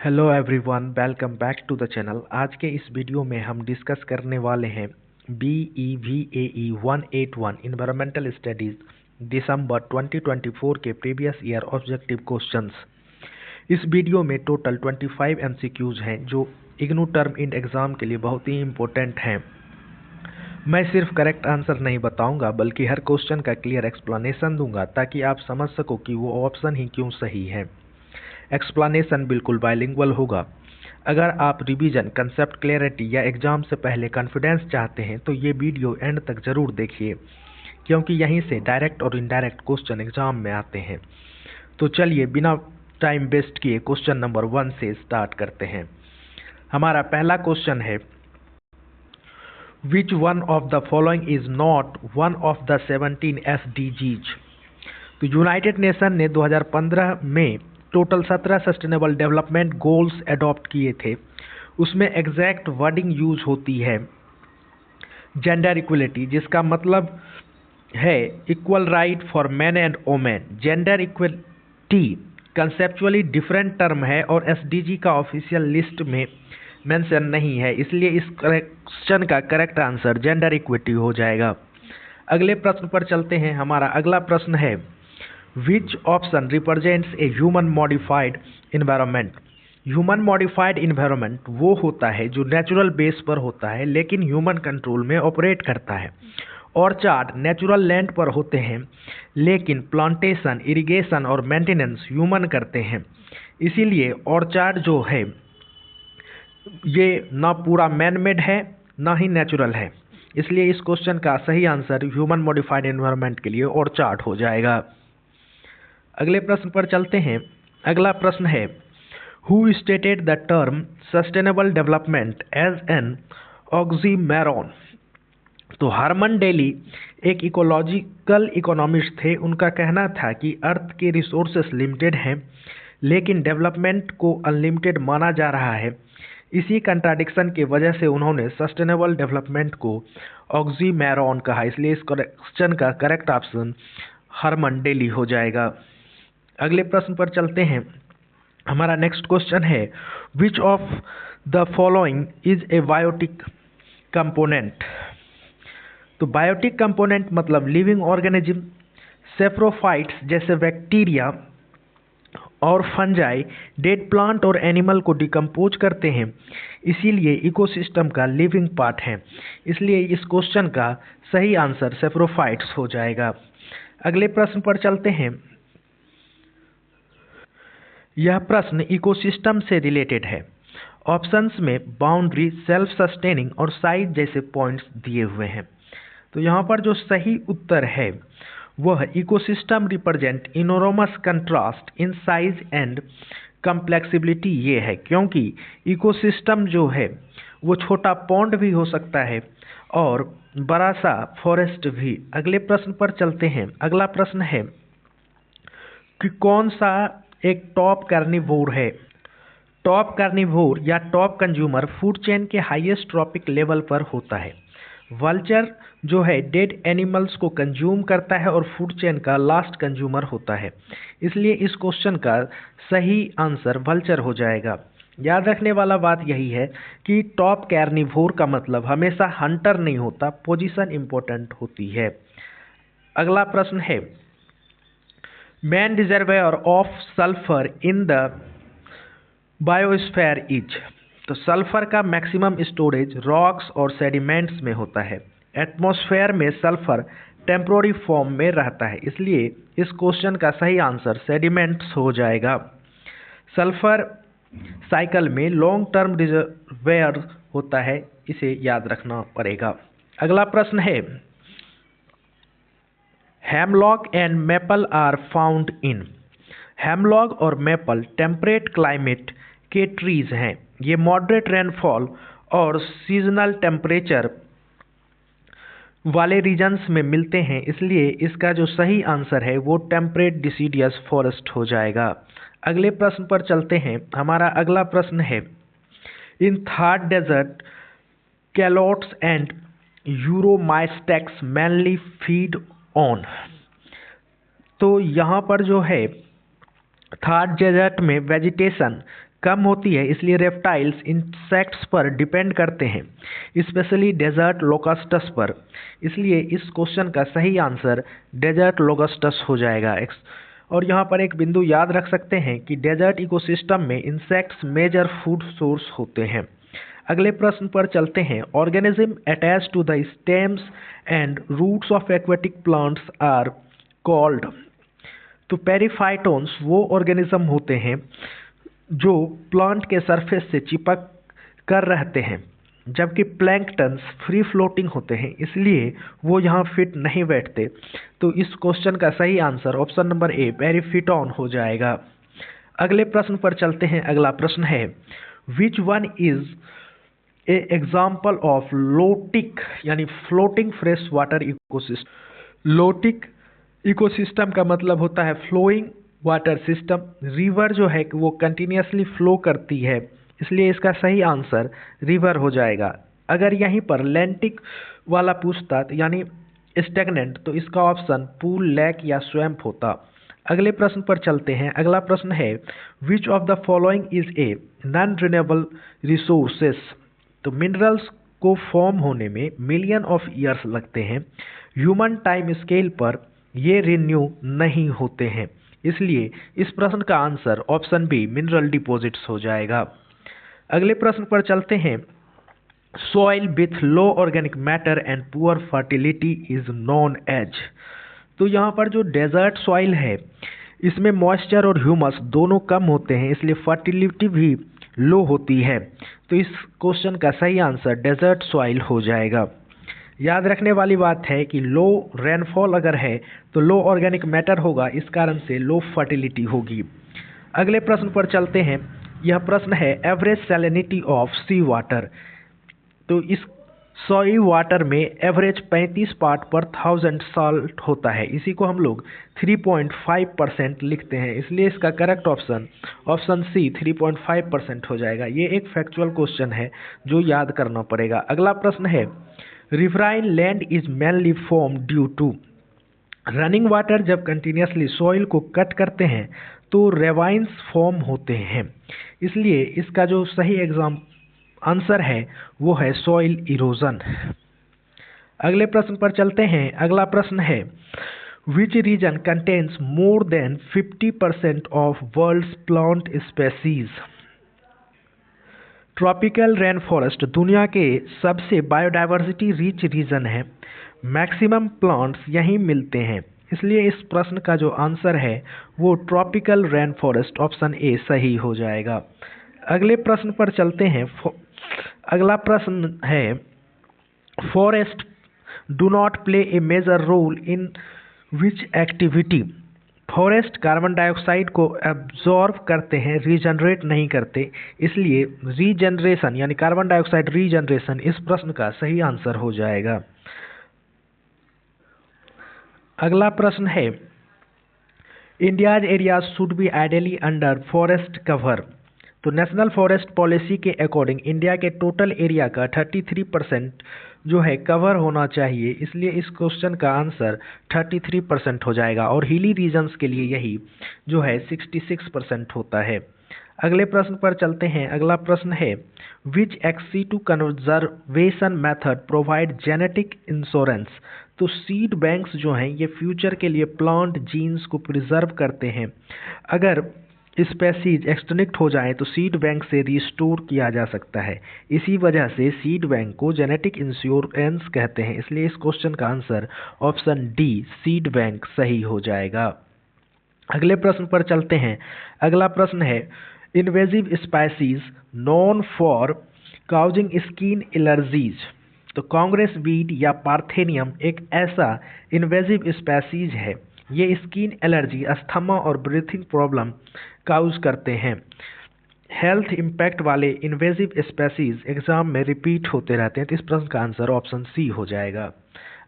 Hello everyone, welcome back to the channel. आज के इस वीडियो में हम डिस्कस करने वाले हैं BEVAE 181 इन्वायरमेंटल स्टडीज दिसंबर 2024 के प्रीवियस ईयर ऑब्जेक्टिव क्वेश्चंस। इस वीडियो में टोटल 25 MCQs हैं जो इग्नू टर्म इंड एग्ज़ाम के लिए बहुत ही इम्पोर्टेंट हैं। मैं सिर्फ करेक्ट आंसर नहीं बताऊंगा बल्कि हर क्वेश्चन का क्लियर एक्सप्लेनेशन दूंगा ताकि आप समझ सको कि वो ऑप्शन ही क्यों सही है। एक्सप्लेनेशन बिल्कुल बाइलिंगुअल होगा। अगर आप रिवीजन, कंसेप्ट क्लैरिटी या एग्जाम से पहले कॉन्फिडेंस चाहते हैं तो ये वीडियो एंड तक ज़रूर देखिए, क्योंकि यहीं से डायरेक्ट और इनडायरेक्ट क्वेश्चन एग्जाम में आते हैं। तो चलिए बिना टाइम वेस्ट किए क्वेश्चन नंबर 1 से स्टार्ट करते हैं। हमारा पहला क्वेश्चन है, which one of the following is not one of the 17 SDGs। तो यूनाइटेड नेशन ने 2015 में total 17 sustainable development goals adopt किए थे। उसमें एग्जैक्ट वर्डिंग यूज होती है जेंडर इक्वलिटी, जिसका मतलब है equal right for man and women. Gender equality conceptually different term है और SDG का ऑफिशियल लिस्ट में मेंशन नहीं है, इसलिए इस क्वेश्चन का करेक्ट आंसर जेंडर इक्विटी हो जाएगा। अगले प्रश्न पर चलते हैं। हमारा अगला प्रश्न है, which option represents a human modified environment. Human modified environment वो होता है जो नेचुरल बेस पर होता है लेकिन ह्यूमन कंट्रोल में ऑपरेट करता है। ऑर्चार्ड नेचुरल लैंड पर होते हैं लेकिन प्लांटेशन, इरिगेशन और मेंटेनेंस ह्यूमन करते हैं। इसीलिए ऑर्चार्ड जो है ये ना पूरा मैन मेड है ना ही नेचुरल है, इसलिए इस क्वेश्चन का सही आंसर ह्यूमन मॉडिफाइड एनवायरनमेंट के लिए ऑर्चार्ड हो जाएगा। अगले प्रश्न पर चलते हैं। अगला प्रश्न है, who stated the term sustainable development as an oxymoron. तो हरमन डेली एक इकोलॉजिकल इकोनॉमिस्ट थे। उनका कहना था कि अर्थ के रिसोर्सेस लिमिटेड हैं लेकिन डेवलपमेंट को अनलिमिटेड माना जा रहा है। इसी कंट्राडिक्शन की वजह से उन्होंने सस्टेनेबल डेवलपमेंट को ऑक्सीमोरॉन कहा, इसलिए इस क्वेश्चन का करेक्ट ऑप्शन हरमन डेली हो जाएगा। अगले प्रश्न पर चलते हैं। हमारा नेक्स्ट क्वेश्चन है, which of the following is a biotic component. तो बायोटिक कंपोनेंट मतलब लिविंग ऑर्गेनिज्म। सेफ्रोफाइट्स जैसे बैक्टीरिया और फंजाई डेड प्लांट और एनिमल को डिकम्पोज करते हैं, इसीलिए इकोसिस्टम का लिविंग पार्ट है। इसलिए इस क्वेश्चन का सही आंसर सेफ्रोफाइट्स हो जाएगा। अगले प्रश्न पर चलते हैं। यह प्रश्न इकोसिस्टम से रिलेटेड है। ऑप्शंस में बाउंड्री, सेल्फ सस्टेनिंग और साइज जैसे पॉइंट्स दिए हुए हैं। तो यहाँ पर जो सही उत्तर है वह ecosystem represent enormous contrast in size and complexity ये है, क्योंकि इकोसिस्टम जो है वो छोटा पॉन्ड भी हो सकता है और बड़ा सा फॉरेस्ट भी। अगले प्रश्न पर चलते हैं। अगला प्रश्न है कि कौन सा एक टॉप कार्निवोर है। टॉप कार्निवोर या टॉप कंज्यूमर फूड चेन के हाईएस्ट ट्रॉपिक लेवल पर होता है। वल्चर जो है डेड एनिमल्स को कंज्यूम करता है और फूड चेन का लास्ट कंज्यूमर होता है, इसलिए इस क्वेश्चन का सही आंसर वल्चर हो जाएगा। याद रखने वाला बात यही है कि टॉप कार्निवोर का मतलब हमेशा हंटर नहीं होता, पोजीशन इंपॉर्टेंट होती है। अगला प्रश्न है, main reservoir of sulphur in the biosphere is. तो सल्फर का मैक्सिमम स्टोरेज रॉक्स और सेडिमेंट्स में होता है। एटमॉस्फेयर में सल्फर टेम्पोररी फॉर्म में रहता है, इसलिए इस क्वेश्चन का सही आंसर सेडिमेंट्स हो जाएगा। सल्फर साइकिल में लॉन्ग टर्म रिजर्वायर होता है, इसे याद रखना पड़ेगा। अगला प्रश्न है, hemlock and maple are found in. Hemlock और मेपल टेम्परेट क्लाइमेट के ट्रीज हैं। ये मॉडरेट रेनफॉल और सीजनल टेम्परेचर वाले रीजन्स में मिलते हैं, इसलिए इसका जो सही आंसर है वो टेम्परेट डिसीडियस फॉरेस्ट हो जाएगा। अगले प्रश्न पर चलते हैं। हमारा अगला प्रश्न है, in Thar desert Calotes and Uromastyx mainly feed on. तो यहाँ पर जो है थार डेजर्ट में वेजिटेशन कम होती है, इसलिए रेप्टाइल्स इंसेक्ट्स पर डिपेंड करते हैं, स्पेशली डेजर्ट लोकस्टस पर। इसलिए इस क्वेश्चन का सही आंसर डेजर्ट लोकस्टस हो जाएगा। और यहाँ पर एक बिंदु याद रख सकते हैं कि डेजर्ट इकोसिस्टम में इंसेक्ट्स मेजर फूड सोर्स होते हैं। अगले प्रश्न पर चलते हैं। Organism attach to the stems and roots of aquatic plants are called. तो पेरिफाइटोन्स वो ऑर्गेनिज्म होते हैं जो प्लांट के सरफेस से चिपक कर रहते हैं, जबकि प्लैंकटन्स फ्री फ्लोटिंग होते हैं, इसलिए वो यहाँ फिट नहीं बैठते। तो इस क्वेश्चन का सही आंसर ऑप्शन नंबर ए पेरिफिटॉन हो जाएगा। अगले प्रश्न पर चलते हैं। अगला प्रश्न है which one is a example of lotic यानी floating fresh water ecosystem. Lotic ecosystem का मतलब होता है फ्लोइंग वाटर सिस्टम। रिवर जो है वो कंटिन्यूसली फ्लो करती है, इसलिए इसका सही आंसर रिवर हो जाएगा। अगर यहीं पर लैंटिक वाला पूछता यानी स्टेगनेंट, तो इसका ऑप्शन पूल, लेक या स्वैम्प होता। अगले प्रश्न पर चलते हैं। अगला प्रश्न है which of the following is a non renewable resources. तो मिनरल्स को फॉर्म होने में मिलियन ऑफ ईयर्स लगते हैं। ह्यूमन टाइम स्केल पर ये रिन्यू नहीं होते हैं, इसलिए इस प्रश्न का answer option B mineral deposits हो जाएगा। अगले प्रश्न पर चलते हैं। Soil with low organic matter and poor fertility is known as. तो यहाँ पर जो डेजर्ट सॉइल है इसमें मॉइस्चर और ह्यूमस दोनों कम होते हैं, इसलिए फर्टिलिटी भी लो होती है। तो इस क्वेश्चन का सही आंसर डेजर्ट सॉइल हो जाएगा। याद रखने वाली बात है कि लो रेनफॉल अगर है तो लो ऑर्गेनिक मैटर होगा, इस कारण से लो फर्टिलिटी होगी। अगले प्रश्न पर चलते हैं। यह प्रश्न है average salinity of sea water. तो इस सी वाटर में एवरेज 35 पार्ट पर 1000 साल्ट होता है, इसी को हम लोग 3.5% लिखते हैं, इसलिए इसका करेक्ट ऑप्शन ऑप्शन सी 3.5% हो जाएगा। ये एक फैक्चुअल क्वेश्चन है जो याद करना पड़ेगा। अगला प्रश्न है riverine land is mainly form due to. Running water जब कंटिन्यूसली सॉइल को कट करते हैं तो रेवाइंस फॉर्म होते हैं, इसलिए इसका जो सही आंसर है वो है सॉइल इरोजन। अगले प्रश्न पर चलते हैं। अगला प्रश्न है which region contains more than 50% of world's plant species. Tropical rain forest दुनिया के सबसे बायोडाइवर्सिटी रिच रीजन है, मैक्सिमम प्लांट्स यहीं मिलते हैं, इसलिए इस प्रश्न का जो आंसर है वो tropical rain forest option A सही हो जाएगा। अगले प्रश्न पर चलते हैं। अगला प्रश्न है forest do not play a major role in which activity. Forest carbon dioxide को एब्जॉर्ब करते हैं, रीजनरेट नहीं करते, इसलिए रीजनरेशन यानी कार्बन डाइऑक्साइड रीजनरेशन इस प्रश्न का सही आंसर हो जाएगा। अगला प्रश्न है India's area should be ideally under forest cover. तो नेशनल फॉरेस्ट पॉलिसी के अकॉर्डिंग इंडिया के टोटल एरिया का 33% जो है कवर होना चाहिए, इसलिए इस क्वेश्चन का आंसर 33% हो जाएगा और हिली रीजन्स के लिए यही जो है 66% होता है। अगले प्रश्न पर चलते हैं। अगला प्रश्न है विच ex-situ conservation method provide genetic insurance. तो सीड बैंक्स जो हैं ये फ्यूचर के लिए प्लांट जीन्स को प्रिजर्व करते हैं। अगर स्पेसीज एक्सटिंक्ट हो जाए तो सीड बैंक से रिस्टोर किया जा सकता है, इसी वजह से सीड बैंक को जेनेटिक इंश्योरेंस कहते हैं, इसलिए इस क्वेश्चन का answer option D seed bank सही हो जाएगा। अगले प्रश्न पर चलते हैं। अगला प्रश्न है invasive species known for causing skin allergies. तो कांग्रेस वीड या पार्थेनियम एक ऐसा इन्वेजिव स्पैसीज है, ये स्किन एलर्जी, अस्थमा और ब्रीथिंग प्रॉब्लम काउज करते हैं। हेल्थ इम्पैक्ट वाले इन्वेजिव स्पैसीज एग्जाम में रिपीट होते रहते हैं, तो इस प्रश्न का आंसर ऑप्शन सी हो जाएगा।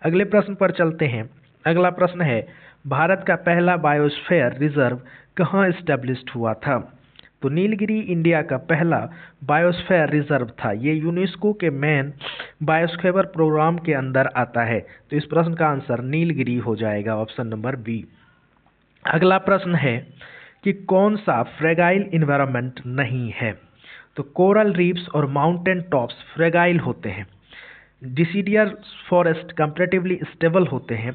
अगले प्रश्न पर चलते हैं। अगला प्रश्न है भारत का पहला बायोस्फीयर रिजर्व कहाँ एस्टेब्लिश्ड हुआ था। तो नीलगिरी इंडिया का पहला बायोस्फीयर रिजर्व था, ये यूनेस्को के मेन बायोस्फीयर प्रोग्राम के अंदर आता है, तो इस प्रश्न का आंसर नीलगिरी हो जाएगा ऑप्शन नंबर बी। अगला प्रश्न है कि कौन सा फ्रेगाइल इन्वायरमेंट नहीं है। तो कोरल रीफ्स और माउंटेन टॉप्स फ्रेगाइल होते हैं। डिसीडियस फॉरेस्ट कंपैरेटिवली स्टेबल होते हैं,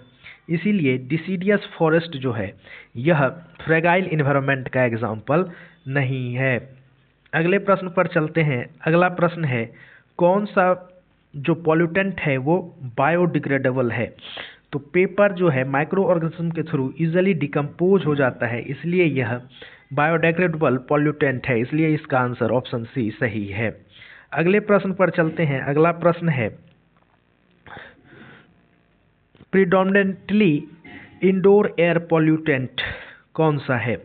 इसीलिए डिसीडियस फॉरेस्ट जो है यह फ्रेगाइल इन्वायरमेंट का एग्जाम्पल नहीं है। अगले प्रश्न पर चलते हैं। अगला प्रश्न है कौन सा जो पॉल्यूटेंट है वो बायोडिग्रेडेबल है। तो पेपर जो है माइक्रो ऑर्गेनिज्म के थ्रू इजीली डिकम्पोज हो जाता है, इसलिए यह बायोडिग्रेडेबल पॉल्यूटेंट है, इसलिए इसका आंसर ऑप्शन सी सही है। अगले प्रश्न पर चलते हैं। अगला प्रश्न है प्रीडोमिनेंटली इंडोर एयर पॉल्यूटेंट कौन सा है।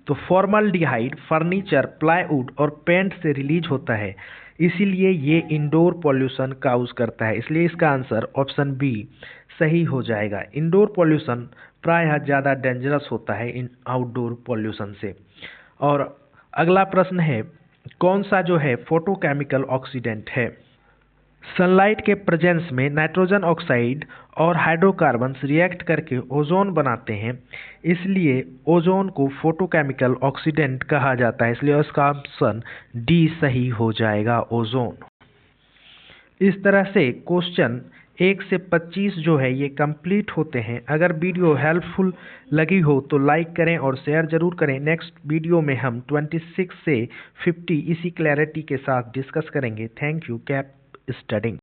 तो फॉर्मल्डिहाइड फर्नीचर, प्लाईवुड और पेंट से रिलीज होता है, इसीलिए ये इंडोर पॉल्यूशन काउज करता है, इसलिए इसका आंसर ऑप्शन बी सही हो जाएगा। इंडोर पॉल्यूशन प्रायः ज़्यादा डेंजरस होता है इन आउटडोर पॉल्यूशन से। और अगला प्रश्न है कौन सा जो है फोटोकेमिकल ऑक्सीडेंट है। सनलाइट के प्रेजेंस में नाइट्रोजन ऑक्साइड और हाइड्रोकार्बन्स रिएक्ट करके ओजोन बनाते हैं, इसलिए ओजोन को फोटोकेमिकल ऑक्सीडेंट कहा जाता है, इसलिए इसका ऑप्शन डी सही हो जाएगा, ओजोन। इस तरह से क्वेश्चन 1 से 25 जो है ये कंप्लीट होते हैं। अगर वीडियो हेल्पफुल लगी हो तो लाइक करें और शेयर जरूर करें। नेक्स्ट वीडियो में हम 26 से 50 इसी क्लैरिटी के साथ डिस्कस करेंगे। Thank you, keep studying.